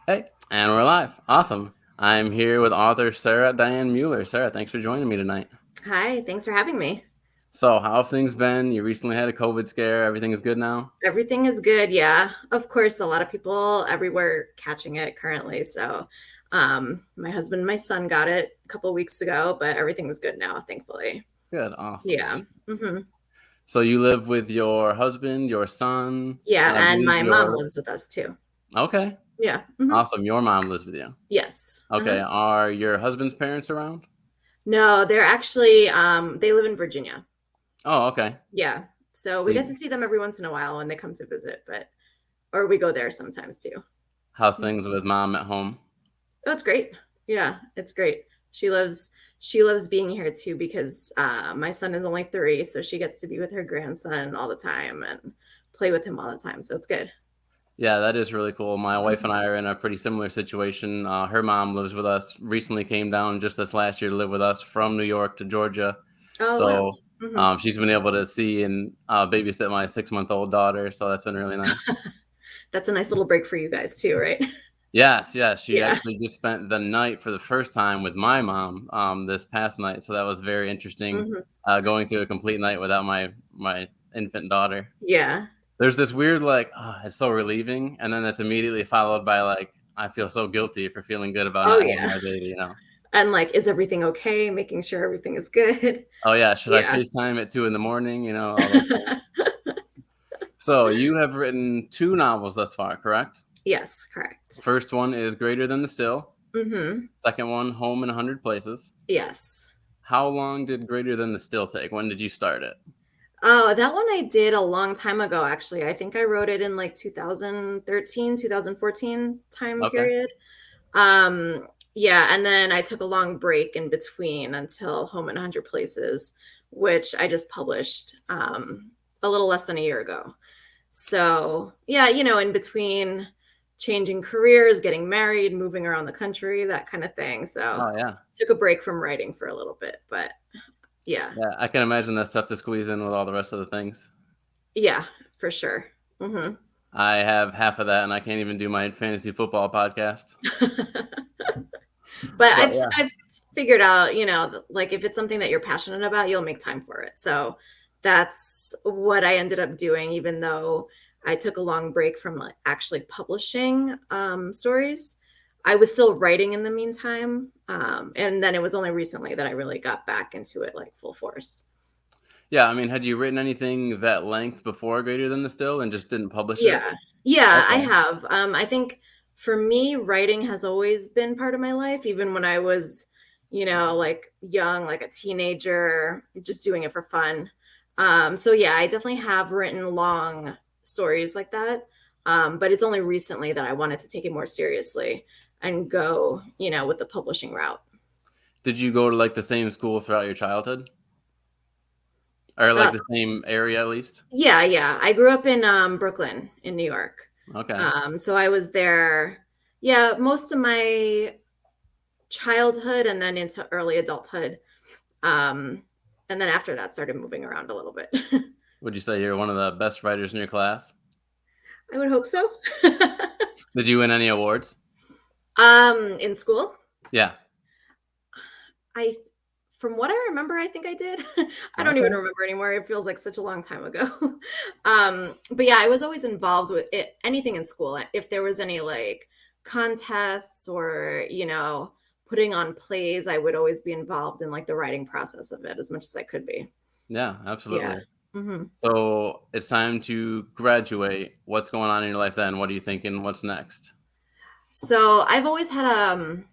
Hey, and we're live. Awesome. I'm here with author Sarah Dayan Mueller. Sarah, thanks for joining me tonight. Hi, thanks for having me. So, how have things been? You recently had a COVID scare. Everything is good now? Everything is good. Yeah. Of course, a lot of people everywhere catching it currently. My husband and my son got it a couple of weeks ago, but everything is good now, thankfully. Good. Awesome. Yeah. hmm So, you live with your husband, your son, Yeah. and I And believe my mom your. lives with us too. Okay. Yeah. Awesome. Your mom lives with you. Yes. Okay. Are your husband's parents around? No, they're actually, they live in Virginia. Oh, okay. Yeah. So So, we get to see them every once in a while when they come to visit, or we go there sometimes too. how's things with mom at home? Oh, it's great. Yeah, it's great. She loves being here too because my son is only 3, so she gets to be with her grandson all the time and play with him all the time. So it's good. Yeah, that is really cool. My wife and Mhm. I are in a pretty similar situation. Her mom lives with us, recently came down just this last year to live with us from New York to Georgia. Oh wow. So hmm she's been able to see and babysit my 6-month-old daughter. So that's been really nice. That's a nice little break for you guys too, right? Yes, yes. She Yeah. actually just spent the night for the first time with my mom this past night. So that was very interesting hmm going through a complete night without my infant daughter. Yeah. There's this weird like, it's so relieving, and then that's immediately followed by like, I feel so guilty for feeling good about Oh not having yeah. my baby. And like, is everything okay? Making sure everything is good. Oh yeah, should I Yeah. FaceTime at 2 in the morning? All those things. So you have written 2 novels thus far, correct? Yes, correct. First one is Greater Than the Still. hmm Second one, Home in 100 Places. Yes. How long did Greater Than the Still take? When did you start it? Oh, that one I did a long time ago, actually. I think I wrote it in like 2013, 2014 time Okay. period. Um, yeah, and then I took a long break in between until Home in 100 Places, which I just published a little less than a year ago. So, yeah, in between changing careers, getting married, moving around the country, that kind of thing. So, Oh yeah. took a break from writing for a little bit, but yeah, Yeah, I can imagine that's tough to squeeze in with all the rest of the things. yeah, for sure. hmm I have half of that, and I can't even do my fantasy football podcast. But But yeah. I've figured out, like if it's something that you're passionate about, you'll make time for it. So that's what I ended up doing, even though I took a long break from like actually publishing stories. I was still writing in the meantime. And then it was only recently that I really got back into it like full force. Yeah, I mean, had you written anything that length before Greater Than the Still and just didn't publish it? Yeah. Yeah, I Okay. have. I think for me, writing has always been part of my life, even when I was, like young, like a teenager, just doing it for fun. So yeah, I definitely have written long stories like that. But it's only recently that I wanted to take it more seriously and go, with the publishing route. Did you go to, like, the same school throughout your childhood? Or, like, Uh, the same area at least? yeah, yeah. I grew up in Brooklyn in New York. Okay. So I was there, yeah, most of my childhood and then into early adulthood. Um, and then after that, started moving around a little bit. Would you say you're one of the best writers in your class? I would hope so. Did you win any awards? In school, Yeah. I, from what I remember, I think I did. I don't even Okay. remember anymore. It feels like such a long time ago. But yeah, I was always involved with it, anything in school. If there was any like contests or, putting on plays, I would always be involved in like the writing process of it as much as I could be. Yeah, Yeah. absolutely. hmm So, it's time to graduate. What's going on in your life then? What are you thinking? What's next? So I've always had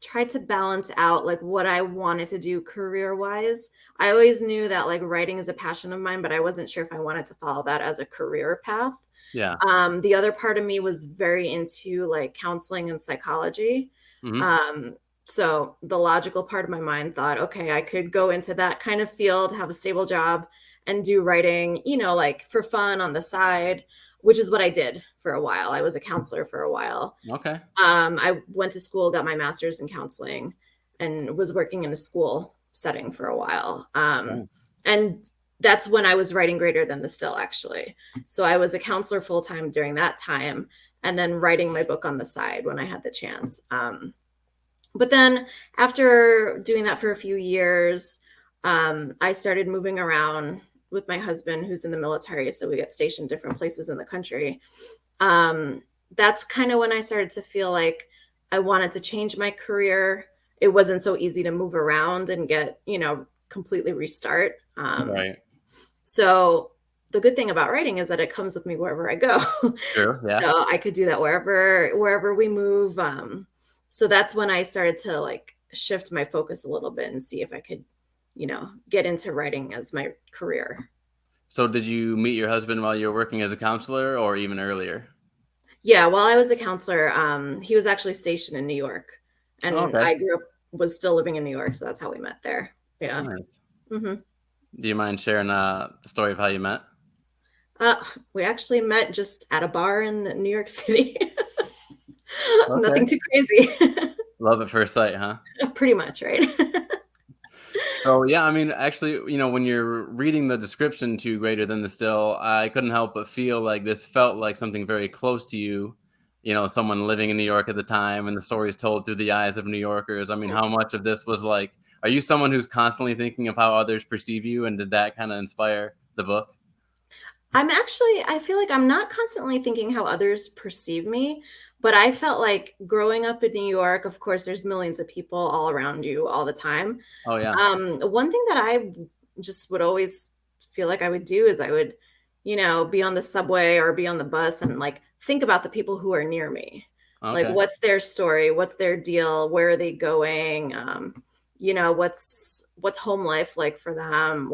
tried to balance out like what I wanted to do career wise. I always knew that like writing is a passion of mine, but I wasn't sure if I wanted to follow that as a career path. Yeah. The other part of me was very into like counseling and psychology. Mhm. Um, so the logical part of my mind thought, okay, I could go into that kind of field, have a stable job, and do writing, like for fun on the side, which is what I did for a while. I was a counselor for a while. Okay. I went to school, got my master's in counseling, and was working in a school setting for a while. Yeah. And that's when I was writing Greater Than the Still, actually. So I was a counselor full time during that time. and then writing my book on the side when I had the chance. But then after doing that for a few years, I started moving around with my husband, who's in the military. So we get stationed different places in the country. Um, that's kind of when I started to feel like I wanted to change my career. It wasn't so easy to move around and get, completely restart. Right. So the good thing about writing is that it comes with me wherever I go. True. Yeah. So I could do that wherever we move. So that's when I started to like shift my focus a little bit and see if I could, get into writing as my career. So did you meet your husband while you were working as a counselor or even earlier? Yeah, while I was a counselor, he was actually stationed in New York, and Okay. I was still living in New York, so that's how we met there. Yeah. Nice. hmm Do you mind sharing the story of how you met? Uh, we actually met just at a bar in New York City. Okay. Nothing too crazy. Love at first sight, huh? Pretty much, right? So yeah, I mean, actually, when you're reading the description to Greater Than the Still, I couldn't help but feel like this felt like something very close to you. Someone living in New York at the time, and the stories told through the eyes of New Yorkers. I mean, how much of this was like? Are you someone who's constantly thinking of how others perceive you, and did that kind of inspire the book? I feel like I'm not constantly thinking how others perceive me, but I felt like growing up in New York, of course, there's millions of people all around you all the time. Oh yeah. One thing that I just would always feel like I would do is I would, be on the subway or be on the bus and like think about the people who are near me. Like, Okay. what's their story? What's their deal? Where are they going? What's home life like for them?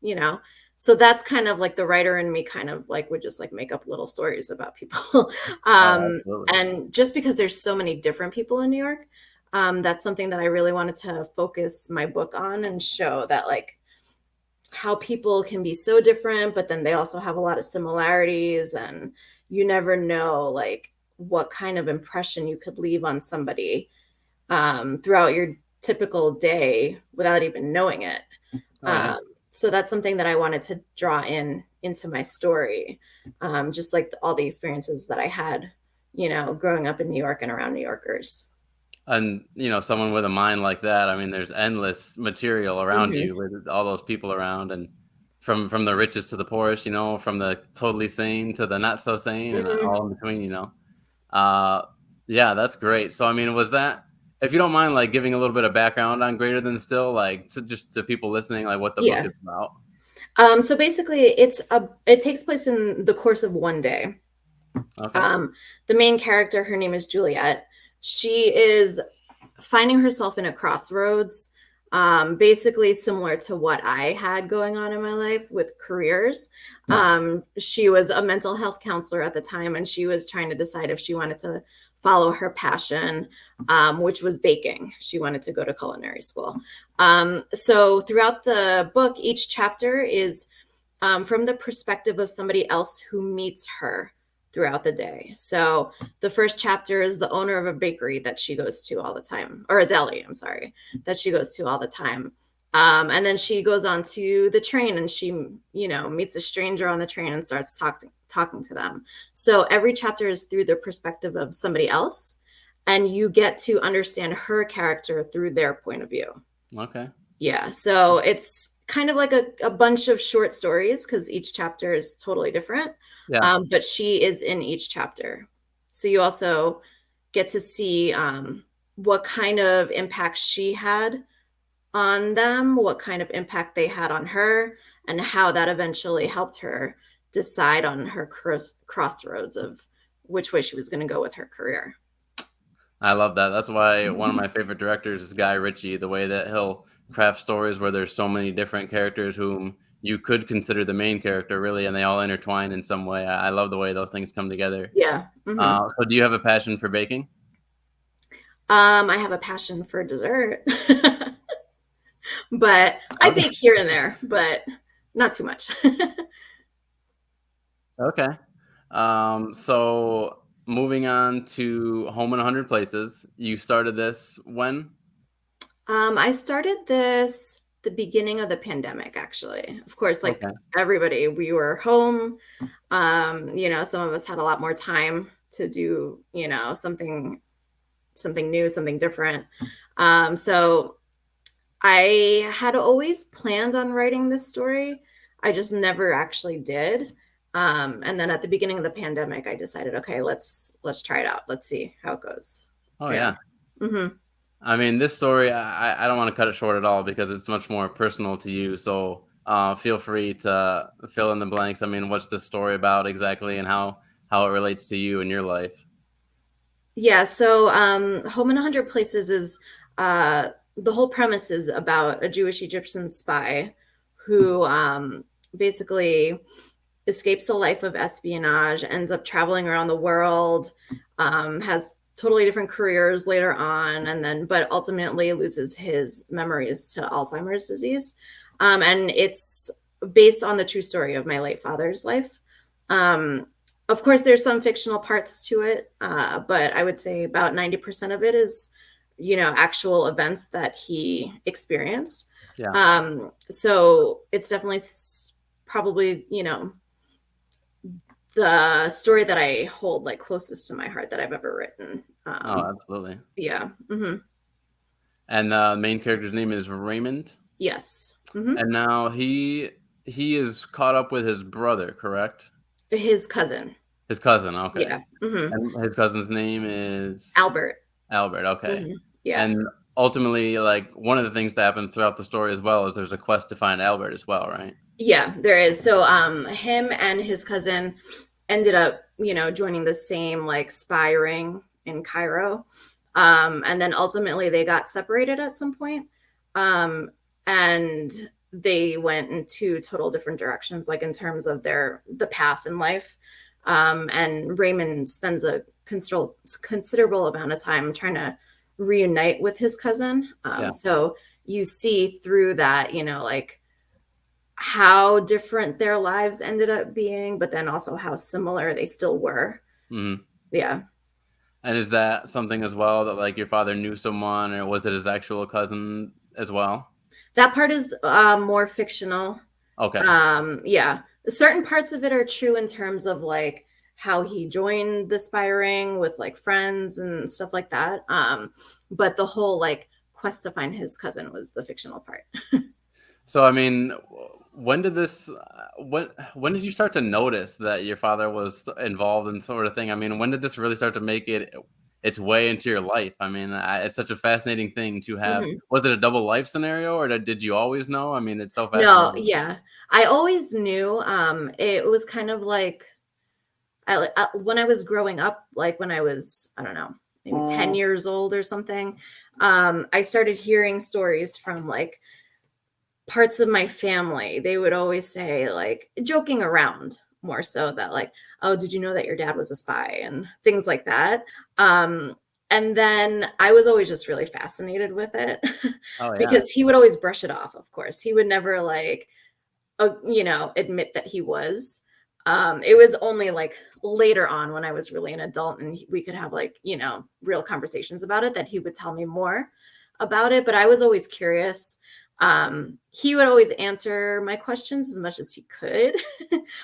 You know, so that's kind of like the writer in me kind of like would just like make up little stories about people. Oh, absolutely. And just because there's so many different people in New York, that's something that I really wanted to focus my book on and show that like how people can be so different, but then they also have a lot of similarities, and you never know like what kind of impression you could leave on somebody throughout your typical day without even knowing it. Oh yeah. Um, so that's something that I wanted to draw into my story, just like all the experiences that I had, growing up in New York and around New Yorkers. And someone with a mind like that, I mean, there's endless material around hmm you with all those people around, and from the richest to the poorest, from the totally sane to the not so sane, and hmm all in between. Uh, yeah, that's great. So, I mean, was that, if you don't mind, like giving a little bit of background on Greater Than Still, like just to people listening, like what the book Yeah. is about? So basically, it takes place in the course of one day. Okay. Um, the main character, her name is Juliet. She is finding herself in a crossroads, basically similar to what I had going on in my life with careers. She was a mental health counselor at the time, and she was trying to decide if she wanted to follow her passion, which was baking. She wanted to go to culinary school. So throughout the book, each chapter is from the perspective of somebody else who meets her throughout the day. So the first chapter is the owner of a bakery that she goes to all the time, or a deli, I'm sorry, that she goes to all the time. And then she goes on to the train, and she, meets a stranger on the train and starts talking to them. So every chapter is through the perspective of somebody else, and you get to understand her character through their point of view. Okay. Yeah. So it's kind of like a bunch of short stories because each chapter is totally different. Yeah. But she is in each chapter. So you also get to see what kind of impact she had on them, what kind of impact they had on her, and how that eventually helped her decide on her crossroads of which way she was going to go with her career. I love that. That's why one of my favorite directors is Guy Ritchie, the way that he'll craft stories where there's so many different characters whom you could consider the main character, really, and they all intertwine in some way. I love the way those things come together. Yeah. hmm So do you have a passion for baking? I have a passion for dessert. But I Okay. bake here and there, but not too much. Okay. So moving on to Home in 100 Places, you started this when? I started this the beginning of the pandemic, actually. Of course, like Okay. everybody, we were home. Some of us had a lot more time to do, something new, something different. So I had always planned on writing this story. I just never actually did. And then at the beginning of the pandemic, I decided, okay, let's try it out. Let's see how it goes. Oh Yeah. yeah. Hmm. I mean, this story, I don't want to cut it short at all because it's much more personal to you. So feel free to fill in the blanks. I mean, what's the story about exactly, and how it relates to you in your life? Yeah. So Home in 100 Places is the whole premise is about a Jewish Egyptian spy who basically escapes the life of espionage, ends up traveling around the world, has totally different careers later on, and then but ultimately loses his memories to Alzheimer's disease. And it's based on the true story of my late father's life. Um, of course, there's some fictional parts to it, but I would say about 90% of it is, actual events that he experienced. Yeah. So it's definitely probably, the story that I hold like closest to my heart that I've ever written. Oh, absolutely. Yeah. Hmm. And the main character's name is Raymond. Yes. Hmm. And now he is caught up with his brother, correct? His cousin. His cousin, okay. Yeah. Hmm. And his cousin's name is Albert. Albert, okay. Hmm. Yeah. And ultimately, like, one of the things that happens throughout the story as well is there's a quest to find Albert as well, right? Yeah, there is. So him and his cousin ended up, joining the same like spy ring in Cairo. And then ultimately they got separated at some point. Um, and they went in two total different directions, like in terms of the path in life. And Raymond spends a considerable amount of time trying to reunite with his cousin. Yeah. So you see through that, like how different their lives ended up being, but then also how similar they still were. Mhm. Yeah. And is that something as well that, like, your father knew someone, or was it his actual cousin as well? That part is more fictional. Okay. Yeah. Certain parts of it are true in terms of like how he joined the spy ring with like friends and stuff like that. But the whole like quest to find his cousin was the fictional part. So, I mean, when did this when did you start to notice that your father was involved in sort of thing? I mean, when did this really start to make its way into your life? I mean, it's such a fascinating thing to have. Mhm. Was it a double life scenario, or did you always know? I mean, it's so No, fascinating. yeah. I always knew it was kind of like when I was growing up, like when I was, I don't know, maybe 10 years old or something, I started hearing stories from like parts of my family. They would always say, like, joking around more so that, like, oh, did you know that your dad was a spy and things like that. Um, and then I was always just really fascinated with it Oh yeah. because he would always brush it off, of course. He would never like admit that he was. It was only like later on when I was really an adult and we could have like, real conversations about it that he would tell me more about it. But I was always curious. He would always answer my questions as much as he could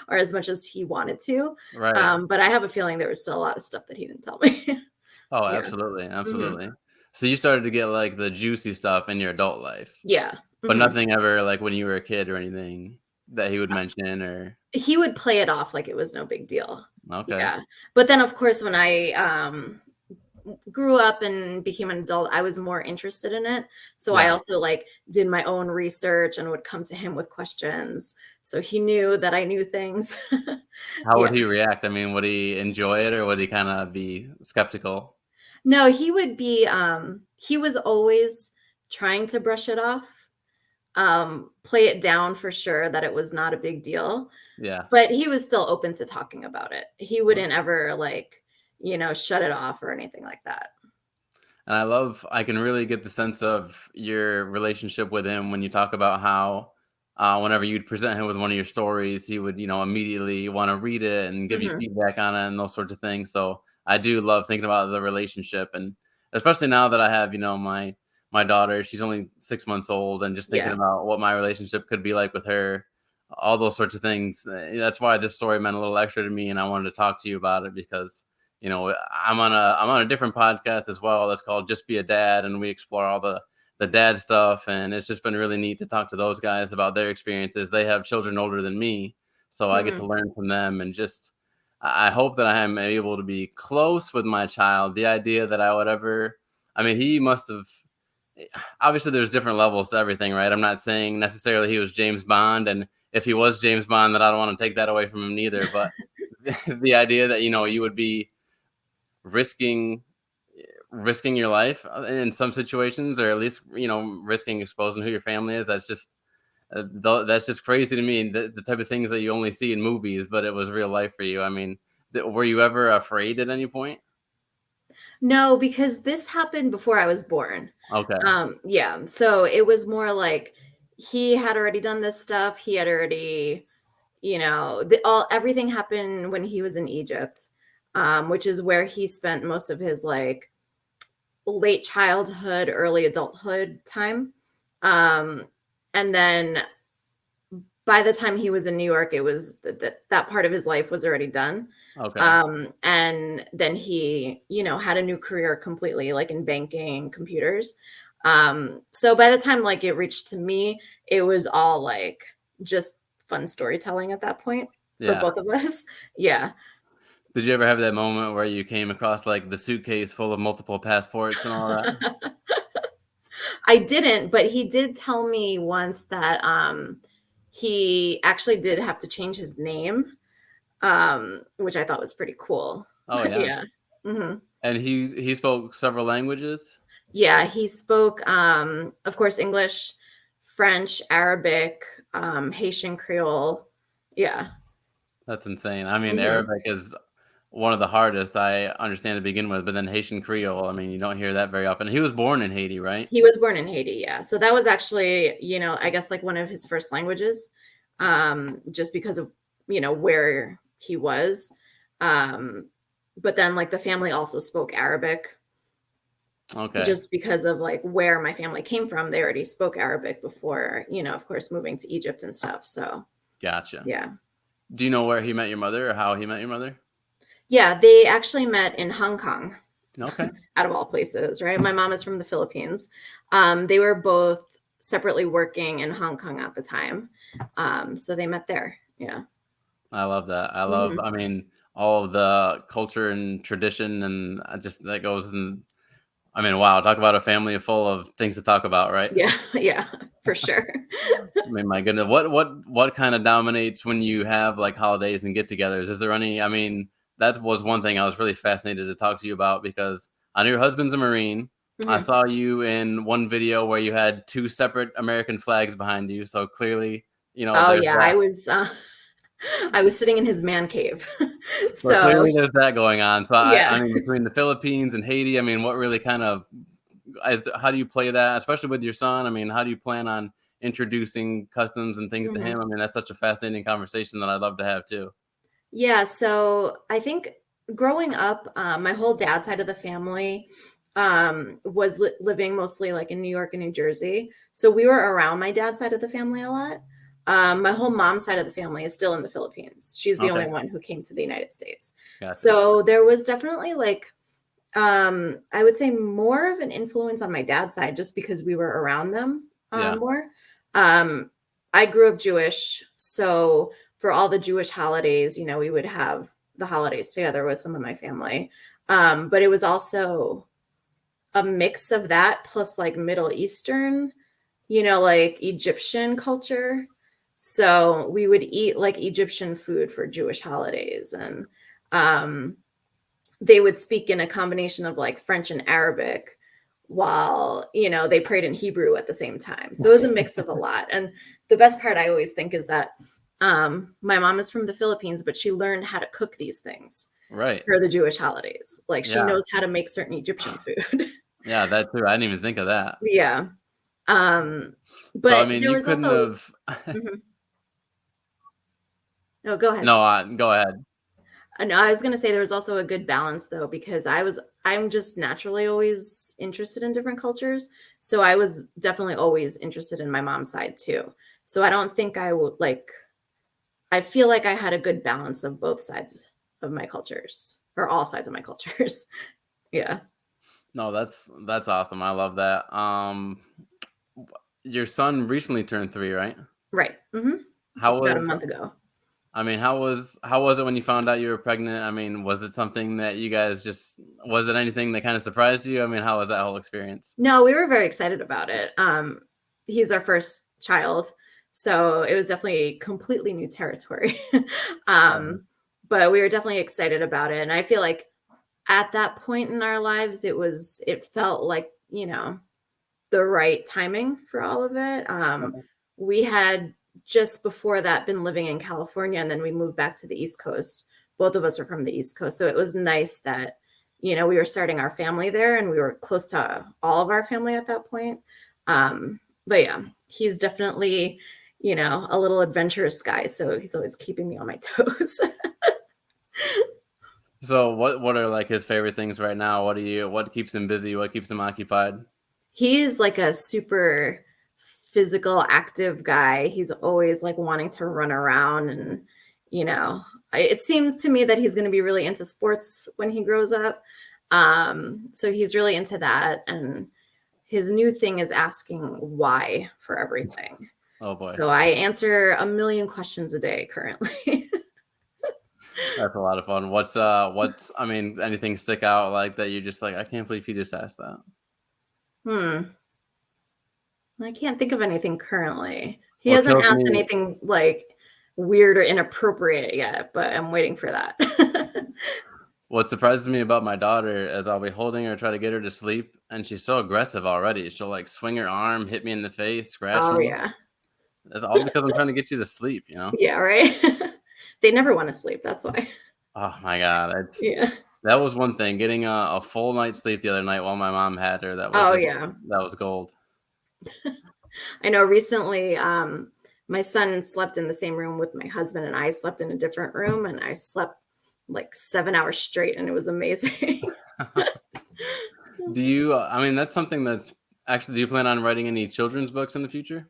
or as much as he wanted to. Right. But I have a feeling there was still a lot of stuff that he didn't tell me. Oh, Yeah. absolutely, Hmm. absolutely. So you started to get, like, the juicy stuff in your adult life, Yeah. but Hmm. nothing ever, like, when you were a kid or anything that he would mention or He would play it off like it was no big deal. okay. Yeah. But then, of course, when I grew up and became an adult, I was more interested in it. So I Yeah. also like did my own research and would come to him with questions. So he knew that I knew things. How Yeah. would he react? I mean, would he enjoy it or would he kinda be skeptical? No, he was always trying to brush it off, play it down for sure that it was not a big deal, Yeah. but he was still open to talking about it. He wouldn't ever like, shut it off or anything like that. And I can really get the sense of your relationship with him when you talk about how, whenever you'd present him with one of your stories, he would, immediately want to read it and give you Mhm. feedback on it and those sorts of things. So I do love thinking about the relationship, and especially now that I have, my daughter. She's only 6 months old, and just thinking Yeah. about what my relationship could be like with her, all those sorts of things. That's why this story meant a little extra to me, and I wanted to talk to you about it because I'm on a different podcast as well that's called Just Be a Dad, and we explore all the dad stuff, and it's just been really neat to talk to those guys about their experiences. They have children older than me, so I get to Mhm. learn from them, and just I hope that I am able to be close with my child. The idea that I would ever, I mean, he must have. Obviously, there's different levels to everything, right? I'm not saying necessarily he was James Bond, and if he was James Bond, then I don't want to take that away from him neither. But the idea that you would be risking risking your life in some situations, or at least risking exposing who your family is. That's just crazy to me. The type of things that you only see in movies, but it was real life for you. I mean, were you ever afraid at any point? No, because this happened before I was born. Okay. Yeah, so it was more like he had already done this stuff. He had already, everything happened when he was in Egypt, which is where he spent most of his like late childhood, early adulthood time. Um, and then by the time he was in New York, it was that part of his life was already done. Okay. And then he, had a new career completely, like in banking, computers. So by the time like it reached to me, it was all like just fun storytelling at that point for Yeah. both of us. Yeah. Did you ever have that moment where you came across like the suitcase full of multiple passports and all that? I didn't, but he did tell me once that he actually did have to change his name, which I thought was pretty cool. Oh yeah. Yeah. Hmm. And he spoke several languages. Yeah, he spoke, of course, English, French, Arabic, Haitian Creole. Yeah. That's insane. I mean, Hmm. Arabic is one of the hardest I understand to begin with, but then Haitian Creole, I mean, you don't hear that very often. He was born in Haiti, right? He was born in Haiti. Yeah. So that was actually, I guess like one of his first languages, just because of, where he was. Um, but then like the family also spoke Arabic Okay, just because of like where my family came from. They already spoke Arabic before, of course, moving to Egypt and stuff. So gotcha. yeah. Do you know where he met your mother or how he met your mother? Yeah, they actually met in Hong Kong, Okay, out of all places, right? My mom is from the Philippines. They were both separately working in Hong Kong at the time. So they met there. Yeah. I love that. Hmm. I mean, all of the culture and tradition, and just that goes in. I mean, wow, talk about a family full of things to talk about, right? Yeah. Yeah, for sure. I mean, my goodness, what kind of dominates when you have like holidays and get-togethers? Is there any? I mean, that was one thing I was really fascinated to talk to you about because I know your husband's a Marine. I Hmm. saw you in one video where you had two separate American flags behind you, so clearly, Oh there's yeah, that. I was sitting in his man cave. So So clearly, there's that going on. So yeah. I mean, between the Philippines and Haiti, I mean, what really kind of how do you play that, especially with your son? I mean, how do you plan on introducing customs and things to Mhm. him? I mean, that's such a fascinating conversation that I'd love to have too. Yeah, so I think growing up, my whole dad side of the family was living mostly like in New York and New Jersey. So we were around my dad's side of the family a lot. My whole mom's side of the family is still in the Philippines. She's the only Okay, one who came to the United States. gotcha. So there was definitely like, I would say more of an influence on my dad's side just because we were around them Yeah. more. Um, I grew up Jewish, so for all the Jewish holidays, we would have the holidays together with some of my family. But it was also a mix of that plus like Middle Eastern, like Egyptian culture. So we would eat like Egyptian food for Jewish holidays, and um they would speak in a combination of like French and Arabic while, they prayed in Hebrew at the same time. So it was a mix of a lot. And the best part I always think is that my mom is from the Philippines, but she learned how to cook these things Right. for the Jewish holidays. Like she Yeah. knows how to make certain Egyptian food. Yeah, that too. I didn't even think of that. Yeah. Um, So, I but mean, there you was couldn't also, have mhm. No, go ahead. No, go ahead. No, I was gonna say there was also a good balance though, because I'm just naturally always interested in different cultures. So I was definitely always interested in my mom's side too. So I don't think I would like I feel like I had a good balance of both sides of my cultures or all sides of my cultures. Yeah. No, that's awesome. I love that. Your son recently turned 3, right? Right. How Just about a was month ago. I mean, how was it when you found out you were pregnant? I mean, was it something that you guys just was it anything that kind of surprised you? I mean, how was that whole experience? No, we were very excited about it. He's our first child, so it was definitely completely new territory. Um, um, but we were definitely excited about it, and I feel like at that point in our lives, it felt like, the right timing for all of it. okay. We had just before that been living in California, and then we moved back to the East Coast. Both of us are from the East Coast, so it was nice that we were starting our family there, and we were close to all of our family at that point. But yeah, he's definitely a little adventurous guy, so he's always keeping me on my toes. So what are like his favorite things right now? What keeps him busy? What keeps him occupied? He's like a super physical, active guy. He's always like wanting to run around and, it seems to me that he's going to be really into sports when he grows up. So he's really into that. And his new thing is asking why for everything. Oh boy. So I answer a million questions a day currently. That's a lot of fun. What's I mean, anything stick out like that you're just like, I can't believe he just asked that. Hmm. I can't think of anything currently. He What hasn't kills asked me anything like weird or inappropriate yet, but I'm waiting for that. what surprises me about my daughter is I'll be holding her, try to get her to sleep, and she's so aggressive already. She'll like swing her arm, hit me in the face, scratch Oh me. yeah. It's all because I'm trying to get you to sleep, you know? Yeah, right? They never wanna sleep, that's why. Oh my god, Yeah. that was one thing. Getting a full night's sleep the other night while my mom had her, Oh, yeah. that was gold. I know recently, my son slept in the same room with my husband, and I slept in a different room, and I slept like 7 hours straight, and it was amazing. I mean, that's something that's actually, do you plan on writing any children's books in the future?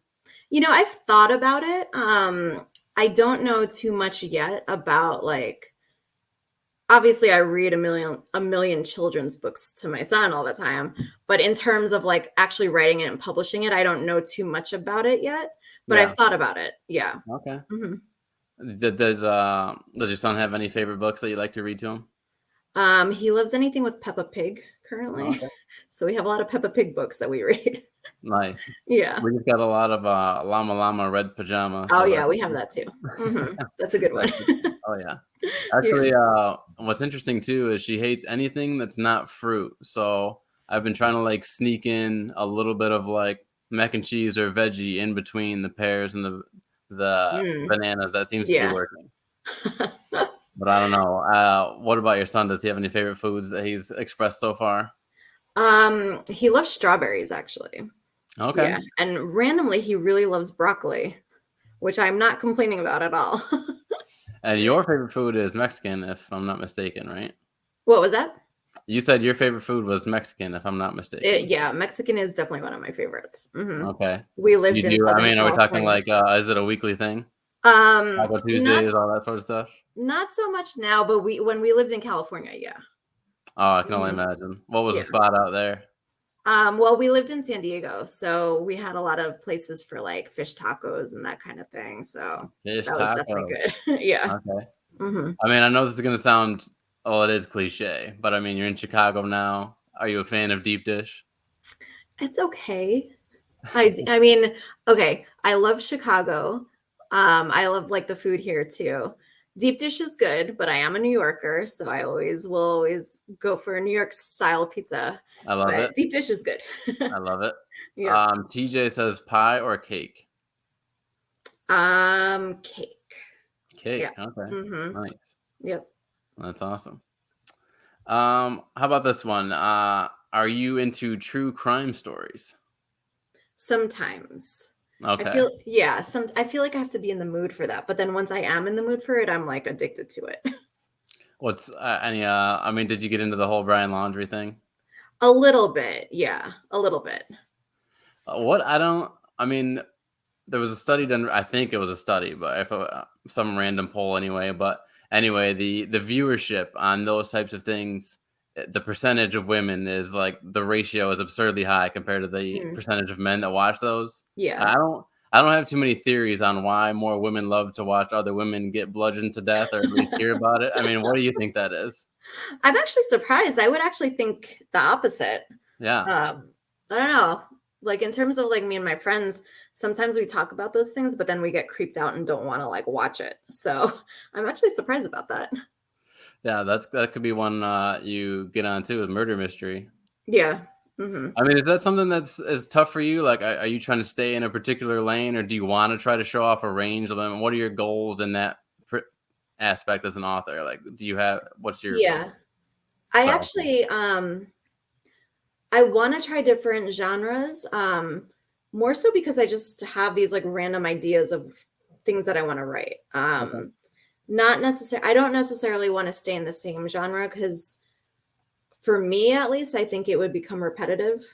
I've thought about it. I don't know too much yet about, like, obviously I read a million children's books to my son all the time, but in terms of like actually writing it and publishing it, I don't know too much about it yet, but I've Yeah. thought about it. Yeah. Okay. Mhm. Does your son have any favorite books that you like to read to him? He loves anything with Peppa Pig Oh, currently. okay. So we have a lot of Peppa Pig books that we read. Nice. Yeah. We just got a lot of Llama Llama Red Pajama, Oh so yeah, that's we have that too. That's a good one. that's oh yeah. Yeah. Actually, what's interesting too is she hates anything that's not fruit. So I've been trying to like sneak in a little bit of like mac and cheese or veggie in between the pears and the Mm, bananas. That seems to be yeah. working. But I don't know. What about your son? Does he have any favorite foods that he's expressed so far? He loves strawberries actually. Okay. Yeah, and randomly he really loves broccoli, which I'm not complaining about at all. And your favorite food is Mexican, if I'm not mistaken, right? What was that? You said your favorite food was Mexican, if I'm not mistaken. Yeah, Mexican is definitely one of my favorites. Okay. We You lived in do I Southern mean, are we talking California. like, is it a weekly thing? Taco Not Tuesdays, all that sort of stuff? not so much now, but when we lived in California, yeah. Oh, I can only Mhm. imagine. What was the Yeah. spot out there? Well, we lived in San Diego, so we had a lot of places for like fish tacos and that kind of thing. So Fish that was definitely tacos. good. Yeah. Okay. hmm I mean, I know this is gonna sound oh, it is cliche, but I mean, you're in Chicago now. Are you a fan of deep dish? It's okay. I mean, okay, I love Chicago. I love like the food here too. Deep dish is good, but I am a New Yorker, so I always will always go for a New York style pizza. I love But it. deep dish is good. I love it. Yep. TJ says pie or cake? Cake. Yeah. Cake, okay. Mm-hmm. Nice. Yep. That's awesome. How about this one? Are you into true crime stories? Sometimes. Okay. I feel like I have to be in the mood for that. But then once I am in the mood for it, I'm like addicted to it. What's any? I mean, did you get into the whole Brian Laundry thing? A little bit. Yeah. A little bit. What I don't. I mean, there was a study done. I think it was a study, but if some random poll anyway. But anyway, the viewership on those types of things, the percentage of women is like the ratio is absurdly high compared to the Mm, percentage of men that watch those. yeah. I don't have too many theories on why more women love to watch other women get bludgeoned to death or at least hear about it. I mean, what do you think that is? I'm actually surprised. I would actually think the opposite. Yeah. I don't know. Like in terms of like me and my friends, sometimes we talk about those things, but then we get creeped out and don't want to like watch it. So I'm actually surprised about that. Yeah, that could be one you get on too, with murder mystery. Yeah. Hmm. I mean, is that something that's is tough for you? Like, are you trying to stay in a particular lane, or do you want to try to show off a range of them? What are your goals in that aspect as an author? Like, do you have what's your Yeah. I sorry? actually I want to try different genres. More so because I just have these like random ideas of things that I want to write. Okay. Not necessarily I don't necessarily want to stay in the same genre because for me at least I think it would become repetitive.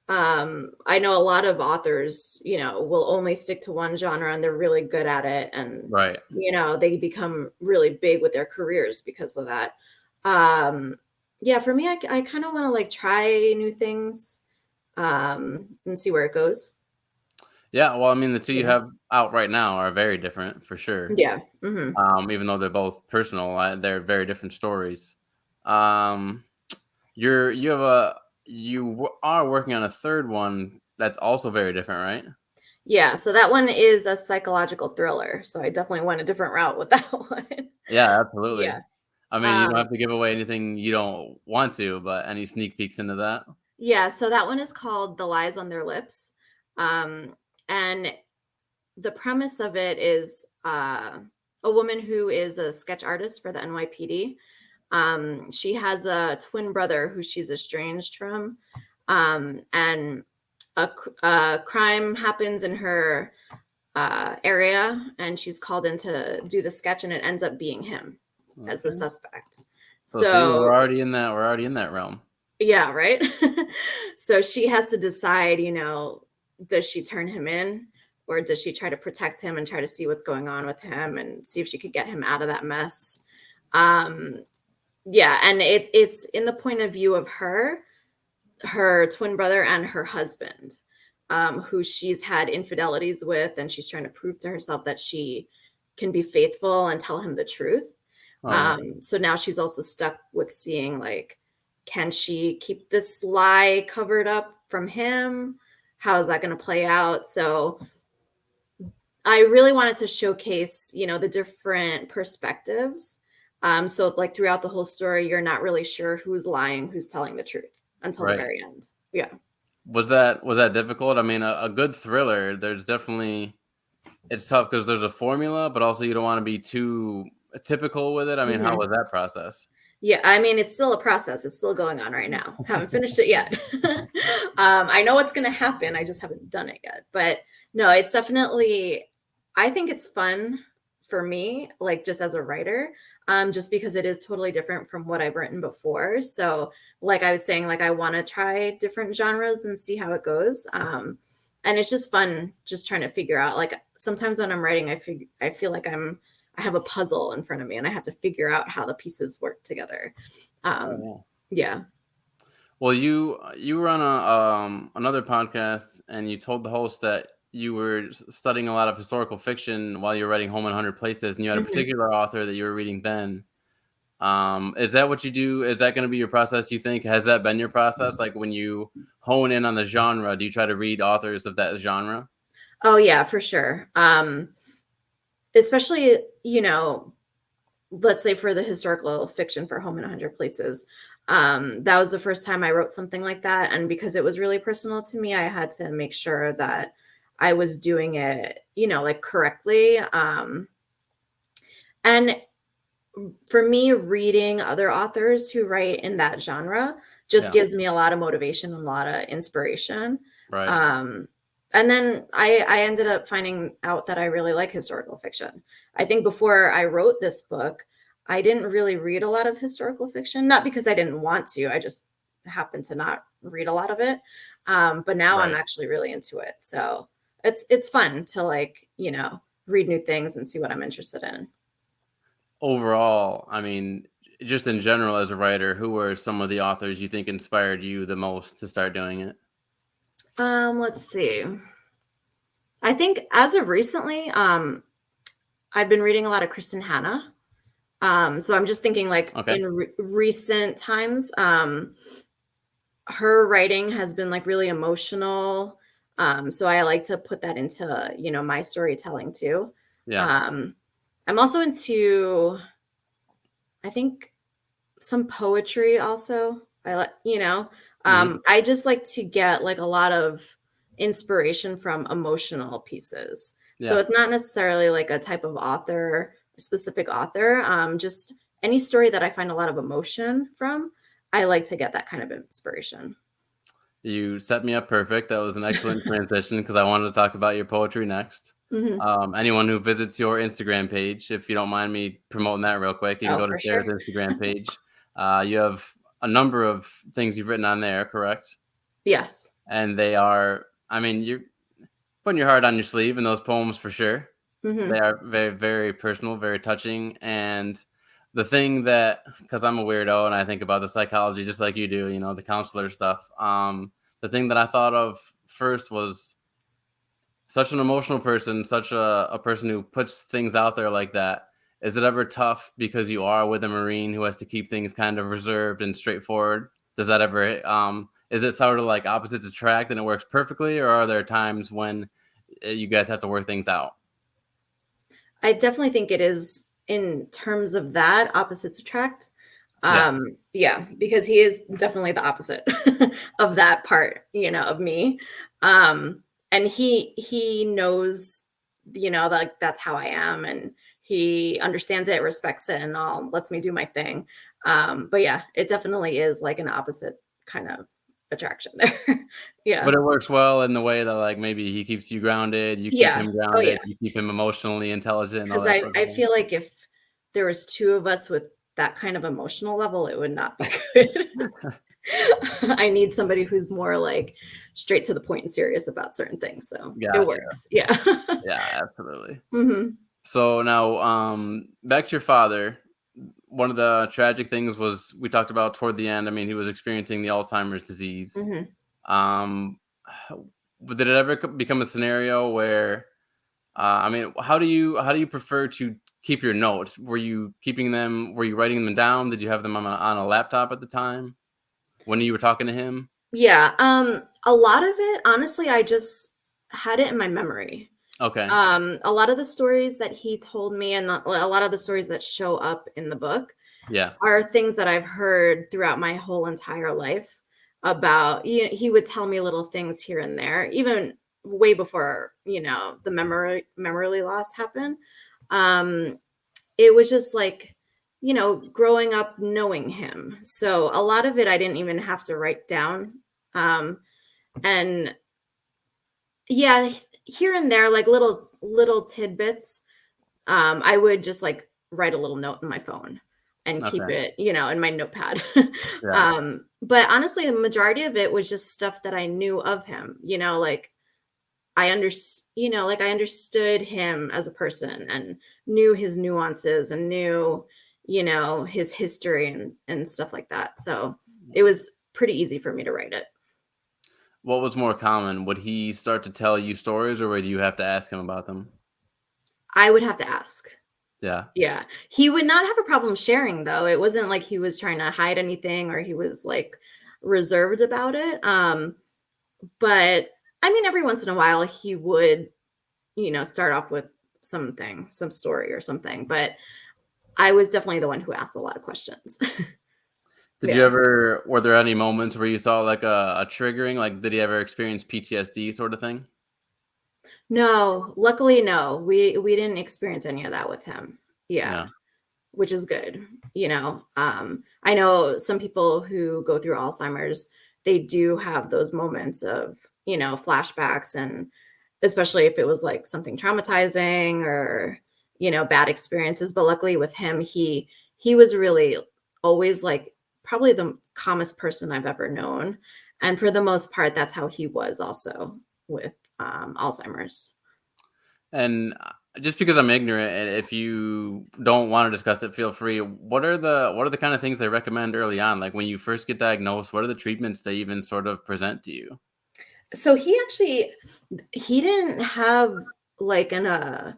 I know a lot of authors, will only stick to one genre and they're really good at it, and Right. they become really big with their careers because of that. Um, yeah, for me, I kind of want to like try new things, and see where it goes. Yeah. Well, I mean, the two you Yeah. have out right now are very different for sure. Yeah. Hmm. Even though they're both personal, they're very different stories. Um, you have are working on a third one that's also very different, right? Yeah. So that one is a psychological thriller. So I definitely went a different route with that one. Yeah, absolutely. Yeah. I mean, you don't Um, have to give away anything you don't want to, but any sneak peeks into that? yeah. So that one is called The Lies on Their Lips. Um, and the premise of it is a woman who is a sketch artist for the NYPD. She has a twin brother who she's estranged from, and a crime happens in her area, and she's called in to do the sketch, and it ends up being him as the Okay. suspect. So see, So we're already in that realm. yeah, right. So she has to decide, does she turn him in or does she try to protect him and try to see what's going on with him and see if she could get him out of that mess. Um, yeah, and it's in the point of view of her twin brother and her husband, who she's had infidelities with, and she's trying to prove to herself that she can be faithful and tell him the truth. Oh, yeah. So now she's also stuck with seeing like, can she keep this lie covered up from him? How is that going to play out? So I really wanted to showcase, the different perspectives. So like throughout the whole story, you're not really sure who's lying, who's telling the truth until the Right. very end. Yeah. Was that difficult? I mean, a good thriller, there's definitely it's tough because there's a formula, but also you don't want to be too typical with it. I mean, how Mhm. was that process? Yeah, I mean, it's still a process. It's still going on right now. Haven't finished it yet. I know what's going to happen. I just haven't done it yet. But no, it's definitely, I think it's fun for me, like just as a writer, just because it is totally different from what I've written before. So, like I was saying, like I want to try different genres and see how it goes. And it's just fun, just trying to figure out. Like sometimes when I'm writing, I feel like I have a puzzle in front of me and I have to figure out how the pieces work together. Oh, Um, yeah. yeah. Well, you were on a another podcast and you told the host that you were studying a lot of historical fiction while you were writing Home in 100 Places, and you had a Mhm. particular author that you were reading then. Is that what you do? Is that going to be your process? You think has that been your process? Like when you hone in on the genre, do you try to read authors of that genre? Oh yeah, for sure. Especially, let's say for the historical fiction for Home in 100 Places. That was the first time I wrote something like that. And because it was really personal to me, I had to make sure that I was doing it, like correctly. And for me, reading other authors who write in that genre just Yeah, gives me a lot of motivation and a lot of inspiration. right. Um, and then I ended up finding out that I really like historical fiction. I think before I wrote this book, I didn't really read a lot of historical fiction, not because I didn't want to, I just happened to not read a lot of it. But now I'm Right. actually really into it. So it's fun to like, read new things and see what I'm interested in. overall, I mean, just in general as a writer, who were some of the authors you think inspired you the most to start doing it? Let's see. I think as of recently, I've been reading a lot of Kristen Hanna. So I'm just thinking like Okay. in recent times, her writing has been like really emotional. So I like to put that into, my storytelling too. Yeah. Um, I'm also into, I think, some poetry also. I like, Mhm. I just like to get like a lot of inspiration from emotional pieces. So Yeah. it's not necessarily like a type of author, specific author. Just any story that I find a lot of emotion from, I like to get that kind of inspiration. You set me up perfect. That was an excellent transition because I wanted to talk about your poetry next. Hmm. Anyone who visits your Instagram page, if you don't mind me promoting that real quick, you can Oh, go to for sure. Sarah's Instagram page. You have a number of things you've written on there, correct? Yes. And they are, I mean, you're putting your heart on your sleeve in those poems for sure. They Hmm. are very, very personal, very touching. And the thing that, because I'm a weirdo and I think about the psychology just like you do, the counselor stuff. The thing that I thought of first was such an emotional person, such a person who puts things out there like that. Is it ever tough because you are with a Marine who has to keep things kind of reserved and straightforward? Does that ever, is it sort of like opposites attract and it works perfectly, or are there times when you guys have to work things out? I definitely think it is in terms of that opposites attract. Yeah. Yeah, because he is definitely the opposite of that part, of me. And he knows, like that's how I am, and he understands it, respects it, and all lets me do my thing. But yeah, it definitely is like an opposite kind of attraction there. But Yeah. it works well in the way that, like, maybe he keeps you grounded, you keep Yeah. him Oh yeah. grounded, you keep him emotionally intelligent and all Because that I sort of I thing. feel like if there was 2 of us with that kind of emotional level, it would not be good. I need somebody who's more, like, straight to the point and serious about certain things, so it Gotcha. works. Yeah. Yeah, absolutely. Mhm. So now, back to your father. One of the tragic things was we talked about toward the end. I mean, he was experiencing the Alzheimer's disease. Mhm. Um, did it ever become a scenario where, I mean, how do you prefer to keep your notes? Were you keeping them? Were you writing them down? Did you have them on a laptop at the time when you were talking to him? Yeah, a lot of it, honestly, I just had it in my memory. Okay. A lot of the stories that he told me and a lot of the stories that show up in the book Yeah. are things that I've heard throughout my whole entire life about he would tell me little things here and there, even way before, the memory loss happened. Um, it was just like, growing up knowing him. So a lot of it I didn't even have to write down. And yeah, here and there, like little tidbits, I would just like write a little note in my phone and keep Okay. it, in my notepad. Yeah. But honestly, the majority of it was just stuff that I knew of him, like like I understood him as a person and knew his nuances and knew, his history and stuff like that. So it was pretty easy for me to write it. What was more common? Would he start to tell you stories, or would you have to ask him about them? I would have to ask. Yeah. Yeah. He would not have a problem sharing though. It wasn't like he was trying to hide anything or he was like reserved about it. But I mean every once in a while he would, start off with some story or something, but I was definitely the one who asked a lot of questions. Did you Yeah. ever? Were there any moments where you saw like a triggering? Like, did he ever experience PTSD sort of thing? No, luckily no. We didn't experience any of that with him. Yeah. Yeah. Which is good. I know some people who go through Alzheimer's, they do have those moments of, flashbacks, and especially if it was like something traumatizing or, bad experiences. But luckily with him, he was really always like probably the calmest person I've ever known. And for the most part, that's how he was also with Alzheimer's. And just because I'm ignorant, and if you don't want to discuss it, feel free. What are the kind of things they recommend early on? Like when you first get diagnosed, what are the treatments they even sort of present to you? So he didn't have like an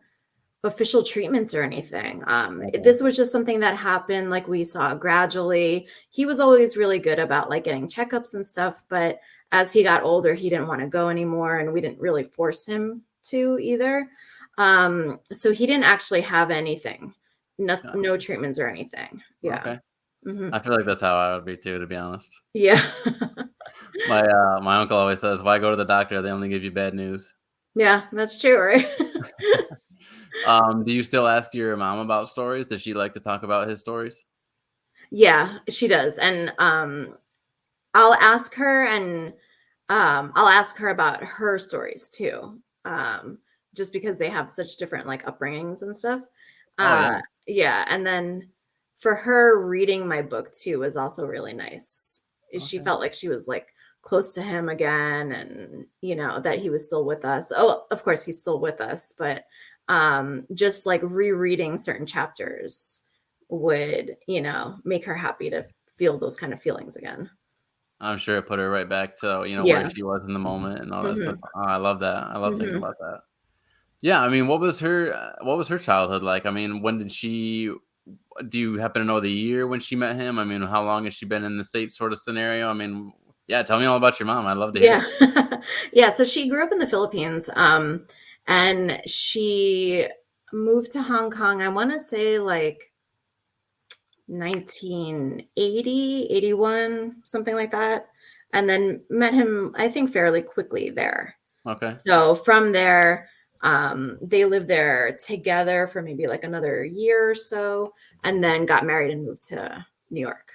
official treatments or anything. Okay. This was just something that happened, like we saw gradually. He was always really good about like getting checkups and stuff, but as he got older, he didn't want to go anymore, and we didn't really force him to either. So he didn't actually have anything, no Gotcha. treatments or anything. Yeah. Okay. Hmm. I feel like that's how I would be too, to be honest. Yeah. My uncle always says, "Why go to the doctor? They only give you bad news." Yeah, that's true, right? Do you still ask your mom about stories? Does she like to talk about his stories? Yeah, she does. And I'll ask her, and I'll ask her about her stories too. Just because they have such different like upbringings and stuff. Oh yeah. Yeah, and then for her, reading my book too was also really nice. She Okay. felt like she was like close to him again, and that he was still with us. Oh, of course he's still with us, but just like rereading certain chapters would, make her happy to feel those kind of feelings again. I'm sure it put her right back to, where Yeah. she was in the moment and all that stuff. Mhm. Oh, I love that. I love thinking Mhm. about that. Yeah, I mean, what was her childhood like? I mean, when did she do you happen to know the year when she met him? I mean, how long has she been in the States sort of scenario? I mean, yeah, tell me all about your mom. I'd love to hear Yeah. it. Yeah, so she grew up in the Philippines, and she moved to Hong Kong, I wanna say, like, 1980, 81, something like that, and then met him, I think, fairly quickly there. Okay. So from there, they lived there together for maybe, like, another year or so, and then got married and moved to New York.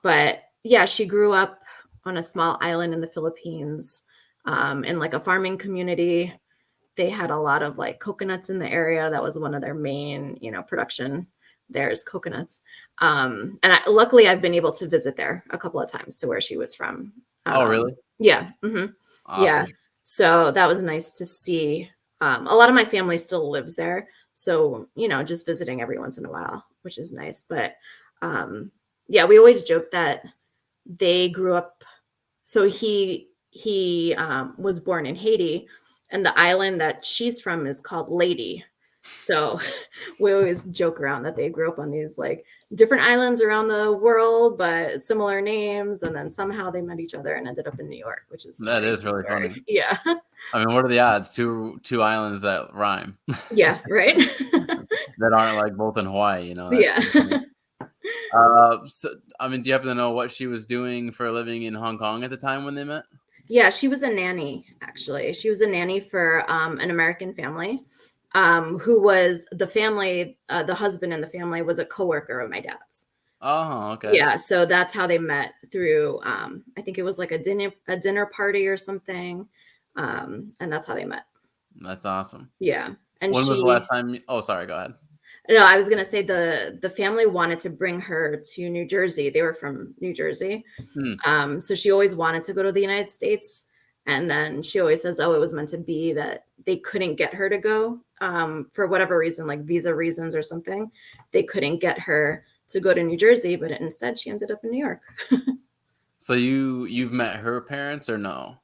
But yeah, she grew up on a small island in the Philippines, in like a farming community. They had a lot of like coconuts in the area. That was one of their main, production. There's coconuts. And luckily, I've been able to visit there a couple of times to where she was from. Oh, really? Yeah. Yeah. Awesome. So that was nice to see. A lot of my family still lives there. So, just visiting every once in a while, which is nice. But um, yeah, we always joke that they grew up. So he was born in Haiti, and the island that she's from is called Lady. So we always joke around that they grew up on these like different islands around the world, but similar names, and then somehow they met each other and ended up in New York, which is a That crazy is really funny. story. Yeah. I mean, what are the odds? Two islands that rhyme Yeah, right? that aren't like both in Hawaii. That's Yeah. pretty funny. So I mean, do you happen to know what she was doing for a living in Hong Kong at the time when they met? Yeah, she was a nanny, actually. She was a nanny for an American family, who was the husband in the family was a coworker of my dad's. Oh, okay. Yeah, so that's how they met through, I think it was like a dinner party or something, and that's how they met. That's awesome. Yeah, and When was the last time? Oh, sorry. Go ahead. no, I was gonna say the family wanted to bring her to New Jersey. They were from New Jersey. Hmm. So she always wanted to go to the United States. And then she always says, oh, it was meant to be that they couldn't get her to go for whatever reason, like visa reasons or something. They couldn't get her to go to New Jersey, but instead she ended up in New York. So you've met her parents or no?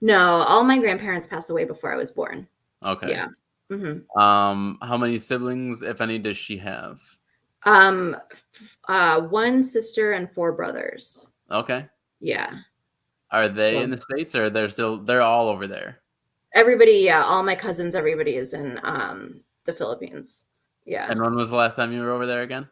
No, all my grandparents passed away before I was born. Okay. Yeah. Hmm. How many siblings, if any, does she have? One sister and four brothers. Okay. Yeah. Are they So in the States or they're all over there? everybody, yeah, all my cousins, everybody is in the Philippines. Yeah. And when was the last time you were over there again?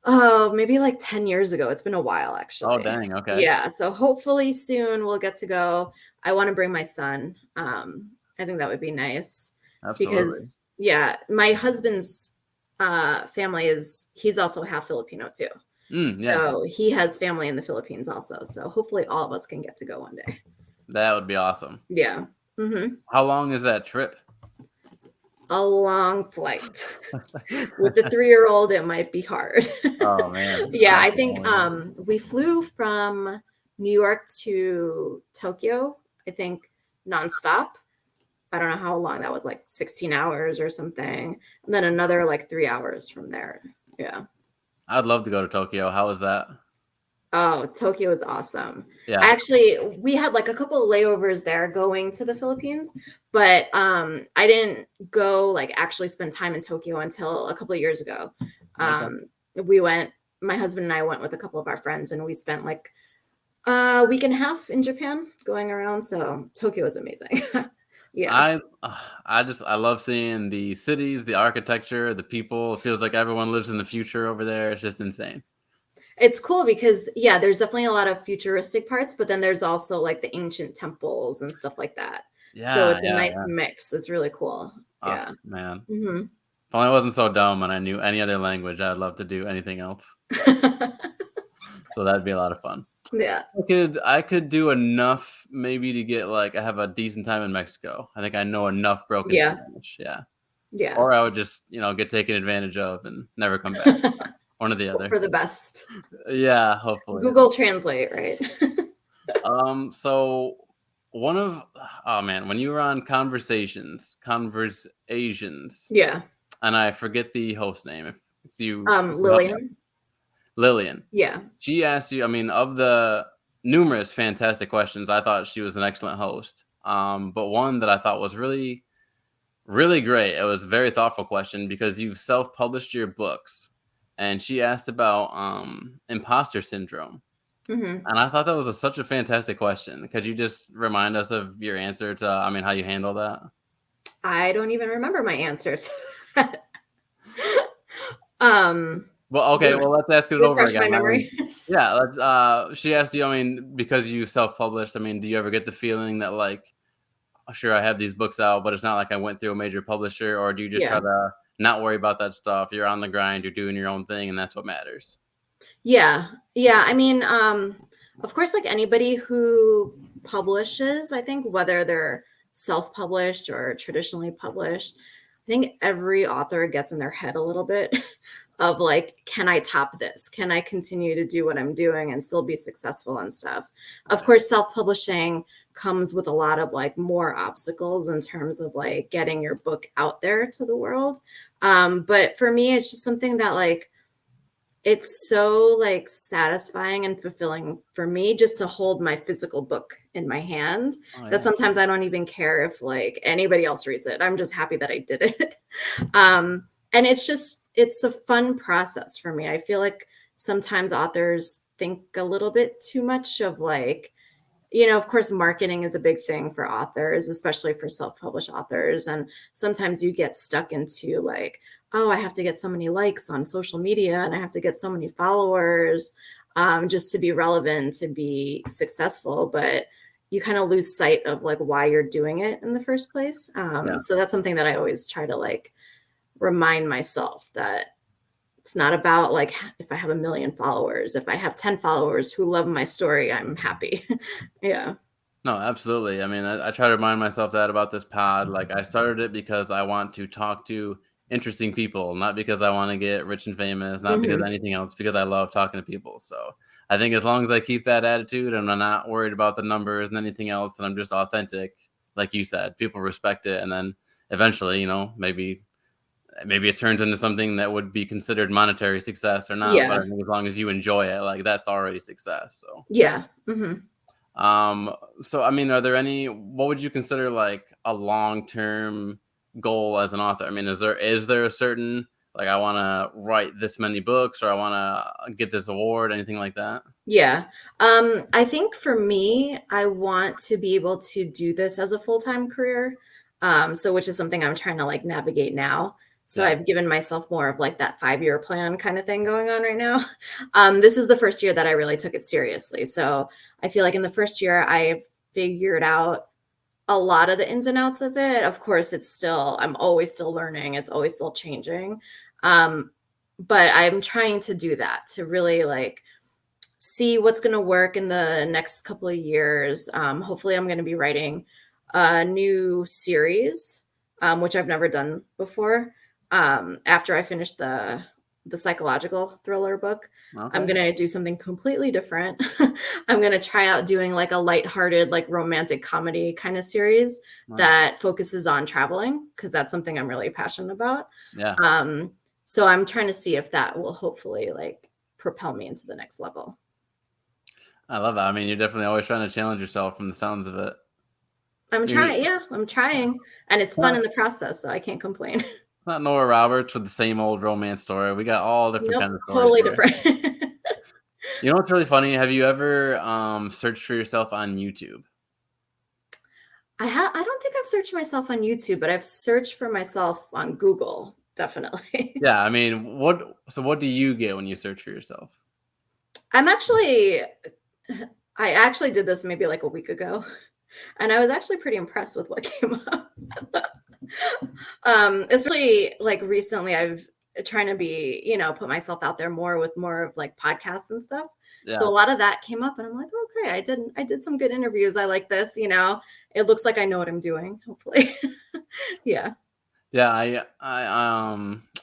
Oh, maybe like 10 years ago. It's been a while, Oh, actually. dang. Okay. Yeah, so hopefully soon we'll get to go. I wanna bring my son. I think that would be nice Absolutely. because, yeah, my husband's, family he's also half Filipino too. Yeah, So he has family in the Philippines also. So hopefully all of us can get to go one day. that would be awesome. Yeah. Mhm. How long is that trip? A long flight. With the 3-year-old, it might be hard. Oh man, Yeah, I I can think, only imagine. we flew from New York to Tokyo, I think nonstop, I don't know how long that was, like 16 hours or something. And then another like 3 hours from there. Yeah. I'd love to go to Tokyo. How was that? Oh, Tokyo is awesome. Yeah. Actually, we had like a couple of layovers there going to the Philippines, but I didn't go like actually spend time in Tokyo until a couple of years ago. Okay. Um we went, my husband and I went with a couple of our friends and we spent like a week and a half in Japan going around. So Tokyo is amazing. Yeah. I love seeing the cities, the architecture, the people. It feels like everyone lives in the future over there. It's just insane. It's cool because yeah, there's definitely a lot of futuristic parts, but then there's also like the ancient temples and stuff like that. So Yeah, it's a yeah, nice yeah. mix. It's really cool. Oh Yeah. man. Hmm. If only I wasn't so dumb and I knew any other language, I'd love to do anything else. So that'd be a lot of fun. Yeah. I could do enough maybe to get like I have a decent time in Mexico. I think I know enough broken Yeah. Spanish. Yeah. Yeah. Or I would just, get taken advantage of and never come back. One or the Hope other. for the best. Yeah, hopefully. Google Translate, right? So one of oh man, when you were on conversations, Yeah. and I forget the host name. If you help me out. Lillian. Lillian. Yeah. She asked you, I mean, of the numerous fantastic questions, I thought she was an excellent host. But one that I thought was really, really great. It was a very thoughtful question because you've self-published your books. And she asked about imposter syndrome. Hmm. And I thought that was such a fantastic question. Could you just remind us of your answer to, I mean, how you handle that? I don't even remember my answers. um, Well, okay, you well, let's ask it over refresh my again. I mean, memory. yeah, she asked you, I mean, because you self-published, I mean, do you ever get the feeling that like, sure, I have these books out, but it's not like I went through a major publisher, or do you just try Yeah. to not worry about that stuff? You're on the grind, you're doing your own thing, and that's what matters. Yeah. Yeah. I mean, of course, like anybody who publishes, I think whether they're self-published or traditionally published, I think every author gets in their head a little bit of like, can I top this? Can I continue to do what I'm doing and still be successful and stuff? Of Right. course, self-publishing comes with a lot of like more obstacles in terms of like getting your book out there to the world. But for me, it's just something that like it's so like satisfying and fulfilling for me just to hold my physical book in my hand Oh that yeah. sometimes I don't even care if like anybody else reads it. I'm just happy that I did it. And it's a fun process for me. I feel like sometimes authors think a little bit too much of like, of course, marketing is a big thing for authors, especially for self-published authors. And sometimes you get stuck into like, oh, I have to get so many likes on social media and I have to get so many followers just to be relevant, to be successful. But you kind of lose sight of like why you're doing it in the first place. Yeah. So that's something that I always try to like remind myself that it's not about like if I have a million followers. If I have 10 followers who love my story, I'm happy. Yeah. No, absolutely. I mean, I try to remind myself that about this pod. Like, I started it because I want to talk to interesting people, not because I want to get rich and famous, not because of Hmm. anything else, because I love talking to people. So I think as long as I keep that attitude and I'm not worried about the numbers and anything else, and I'm just authentic, like you said, people respect it. And then eventually, maybe it turns into something that would be considered monetary success or not. But Yeah. I think as long as you enjoy it, like that's already success. So. Yeah. Hmm. Um, so I mean, what would you consider like a long-term goal as an author? I mean, is there a certain like I want to write this many books or I want to get this award, anything like that? Yeah. I think for me, I want to be able to do this as a full-time career. So which is something I'm trying to like navigate now. So Yeah. I've given myself more of like that 5-year plan kind of thing going on right now. This is the first year that I really took it seriously. So I feel like in the first year, I've figured out a lot of the ins and outs of it. Of course, I'm always still learning. It's always still changing. Um, but I'm trying to do that to really like see what's going to work in the next couple of years. Hopefully, I'm going to be writing a new series, which I've never done before. After I finish the psychological thriller book. I'm Okay. going to do something completely different. I'm going to try out doing like a lighthearted, like romantic comedy kind of series Nice. that focuses on traveling because that's something I'm really passionate about. Yeah. Um, so I'm trying to see if that will hopefully like propel me into the next level. I love it. I mean, you're definitely always trying to challenge yourself from the sounds of it. I'm You're trying, yeah, I'm trying, and it's fun not, in the process, so I can't complain. not Nora Roberts with the same old romance story. We got all different Nope, kinds of stories totally here. different. You know what's really funny? Have you ever searched for yourself on YouTube? I don't think I've searched myself on YouTube, but I've searched for myself on Google, definitely. Yeah, I mean, what do you get when you search for yourself? I'm actually I actually did this maybe like a week ago, and I was actually pretty impressed with what came up. Especially like recently, I've trying to be, put myself out there more with more of like podcasts and stuff. So Yeah. a lot of that came up, and I'm like, okay, I did some good interviews. I like this. It looks like I know what I'm doing. Hopefully, yeah, Yeah,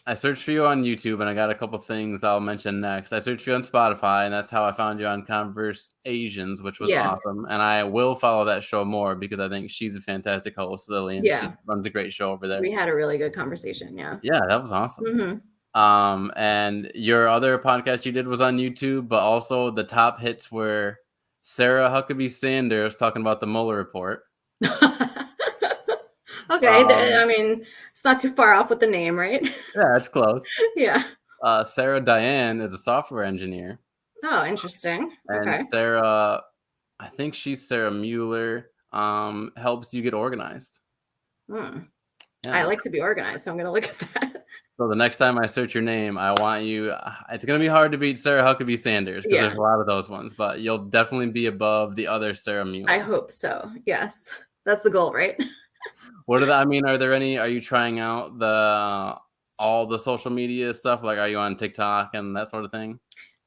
I searched for you on YouTube and I got a couple things I'll mention next. I searched for you on Spotify and that's how I found you on Converse Asians, which was yeah, awesome. And I will follow that show more because I think she's a fantastic host, Lily, and yeah. she runs a great show over there. We had a really good conversation. Yeah. Yeah, that was awesome. Hmm. And your other podcast you did was on YouTube, but also the top hits were Sarah Huckabee Sanders talking about the Mueller report. Okay, I Um, mean, it's not too far off with the name, right? yeah, it's close. Yeah. Sarah Dayan is a software engineer. Oh, interesting. And Okay. Sarah, I think she's Sarah Mueller, helps you get organized. Hmm. I Yeah. like to be organized, so I'm gonna look at that. So the next time I search your name, I want you. It's gonna be hard to beat Sarah Huckabee Sanders because there's Yeah, a lot of those ones, but you'll definitely be above the other Sarah I Mueller. hope so. Yes, that's the goal, right? What are the? I mean, are there any? Are you trying out the all the social media stuff? Like, are you on TikTok and that sort of thing?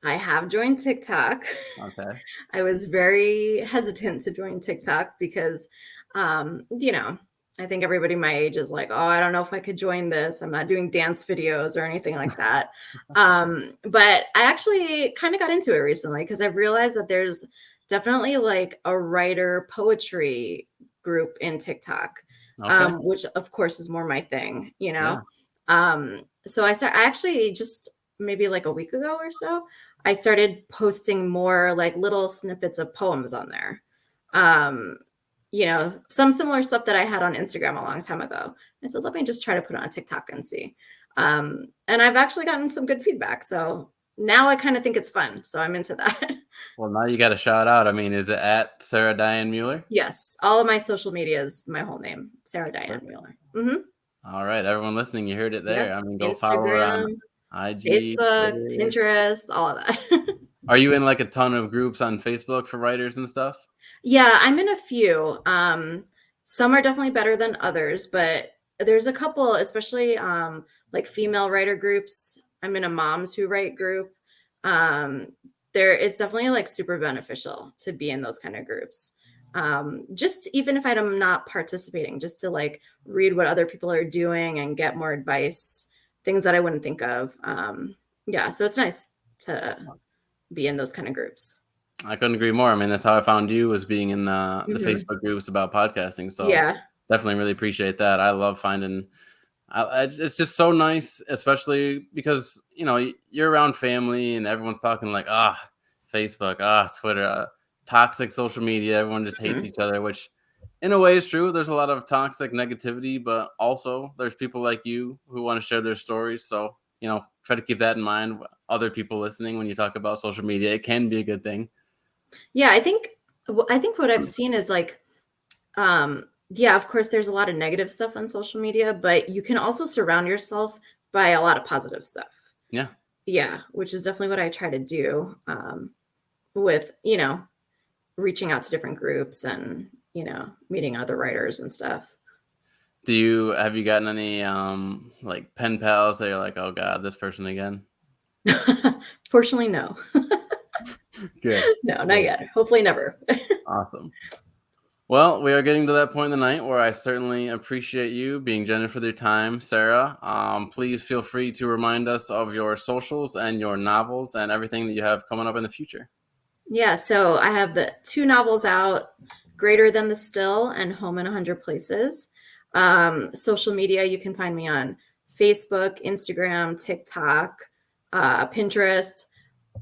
I have joined TikTok. Okay. I was very hesitant to join TikTok because, you know, I think everybody my age is like, oh, I don't know if I could join this. I'm not doing dance videos or anything like that. But I actually kind of got into it recently because I've realized that there's definitely like a writer poetry group in TikTok, Okay. which of course is more my thing, you know. Yeah. I actually just maybe like a week ago or so, I started posting more like little snippets of poems on there. Um, some similar stuff that I had on Instagram a long time ago. I said, let me just try to put it on TikTok and see. And I've actually gotten some good feedback. So now I kind of think it's fun. So I'm into that. Well, now you got a shout out. I mean, is it at Sarah Diane Mueller? Yes. All of my social media is my whole name, Sarah Diane Perfect. Mueller. Hmm. All right, everyone listening, you heard it Yep. there. I mean, go follow her on Instagram, IG, Facebook, Twitter. Pinterest, all of that. Are you in like a ton of groups on Facebook for writers and stuff? Yeah, I'm in a few. Some are definitely better than others, but there's a couple, especially like female writer groups. I'm in a moms who write group. Um, there it's definitely like super beneficial to be in those kind of groups. Just even if I'm not participating, just to like read what other people are doing and get more advice, things that I wouldn't think of. Yeah, so it's nice to be in those kind of groups. I couldn't agree more. I mean, that's how I found you was being in the Hmm. Facebook groups about podcasting. So Yeah. definitely really appreciate that. I love finding. It's just so nice, especially because you're around family and everyone's talking like Facebook, Twitter, toxic social media. Everyone just hates Mhm. each other, which in a way is true. There's a lot of toxic negativity, but also there's people like you who want to share their stories. So try to keep that in mind. Other people listening when you talk about social media, it can be a good thing. Yeah, I think what I've seen is like, yeah, of course, there's a lot of negative stuff on social media, but you can also surround yourself by a lot of positive stuff. Yeah. Yeah, which is definitely what I try to do with, reaching out to different groups and, meeting other writers and stuff. Have you gotten any like pen pals that you're like, oh God, this person again? Fortunately, no. Good. No, not Good. yet. Hopefully, never. Awesome. Well, we are getting to that point in the night where I certainly appreciate you being generous with your time, Sarah. Please feel free to remind us of your socials and your novels and everything that you have coming up in the future. Yeah, so I have the two novels out, Greater Than the Still and Home in 100 Places. Social media, you can find me on Facebook, Instagram, TikTok, Pinterest.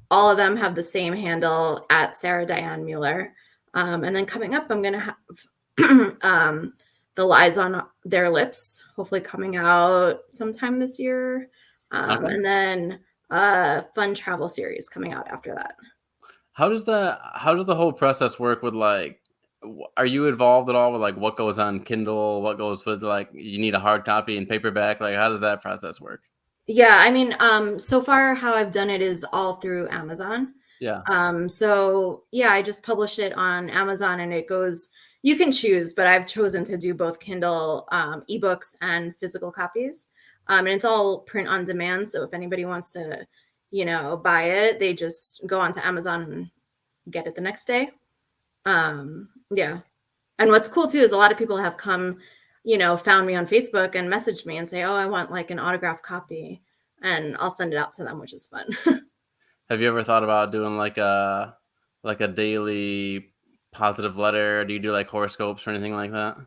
All of them have the same handle at Sarah Dayan Mueller. And then coming up, I'm going to have The Lies on Their Lips, hopefully coming out sometime this year. Okay. And then a fun travel series coming out after that. How does the whole process work with like are you involved at all with like what goes on Kindle, what goes with like you need a hard copy and paperback? Like how does that process work? Yeah, I mean, so far how I've done it is all through Amazon. Yeah. So yeah, I just publish it on Amazon and it goes, you can choose, but I've chosen to do both Kindle, ebooks and physical copies. And it's all print on demand. So if anybody wants to, buy it, they just go onto Amazon and get it the next day. Yeah. And what's cool too is a lot of people have come, found me on Facebook and messaged me and say, "Oh, I want like an autographed copy." And I'll send it out to them, which is fun. Have you ever thought about doing like a daily positive letter? Do you do like horoscopes or anything like that?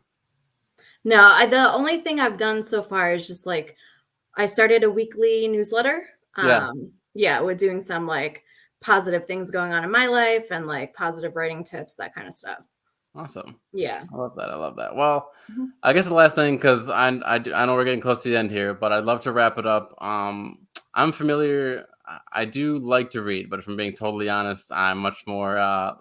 No, the only thing I've done so far is just like I started a weekly newsletter. Yeah. Yeah, with doing some like positive things going on in my life and like positive writing tips, that kind of stuff. Awesome. Yeah. I love that. I love that. Well, Mhm. I guess the last thing, because I know we're getting close to the end here, but I'd love to wrap it up. I'm familiar. I do like to read, but if I'm being totally honest, I'm much more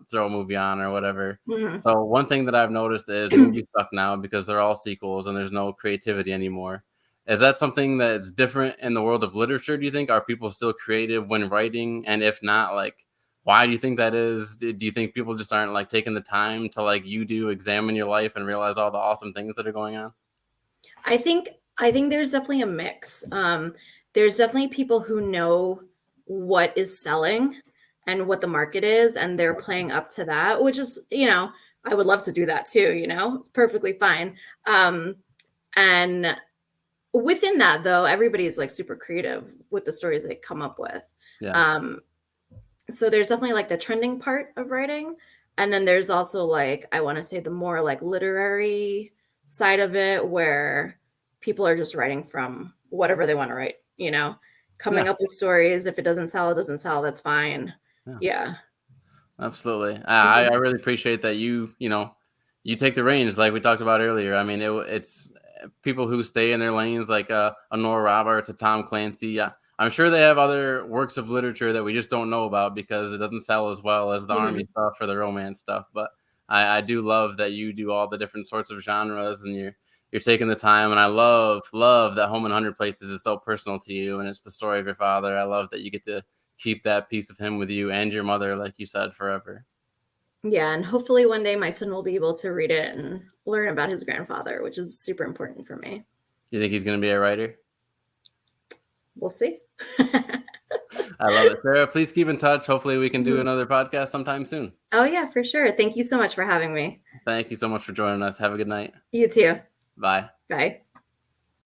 throw a movie on or whatever. Mhm. So one thing that I've noticed is movies suck now because they're all sequels and there's no creativity anymore. Is that something that's different in the world of literature? Do you think? Are people still creative when writing? And if not, like why do you think that is? Do you think people just aren't like taking the time to like you do examine your life and realize all the awesome things that are going on? I think I think there's definitely a mix. There's definitely people who know what is selling and what the market is, and they're playing up to that, which is, I would love to do that too, it's perfectly fine. And within that though, everybody's like super creative with the stories they come up with. Yeah. Um, so there's definitely like the trending part of writing, and then there's also like I want to say the more like literary side of it where people are just writing from whatever they want to write, coming Yeah. up with stories. If it doesn't sell, it doesn't sell, that's fine. Yeah. Yeah. Absolutely. I Mhm. really appreciate that you take the reins like we talked about earlier. I mean, it's people who stay in their lanes like a Nora Roberts, a Tom Clancy. Yeah, I'm sure they have other works of literature that we just don't know about because it doesn't sell as well as the army Mhm. stuff or the romance stuff. But I do love that you do all the different sorts of genres and you're taking the time. And I love that Home in 100 Places is so personal to you and it's the story of your father. I love that you get to keep that piece of him with you and your mother, like you said, forever. Yeah, and hopefully one day my son will be able to read it and learn about his grandfather, which is super important for me. You think he's going to be a writer? We'll see. I love it. Sarah, please keep in touch. Hopefully, we can do Mhm. another podcast sometime soon. Oh yeah, for sure. Thank you so much for having me. Thank you so much for joining us. Have a good night. You too. Bye. Bye.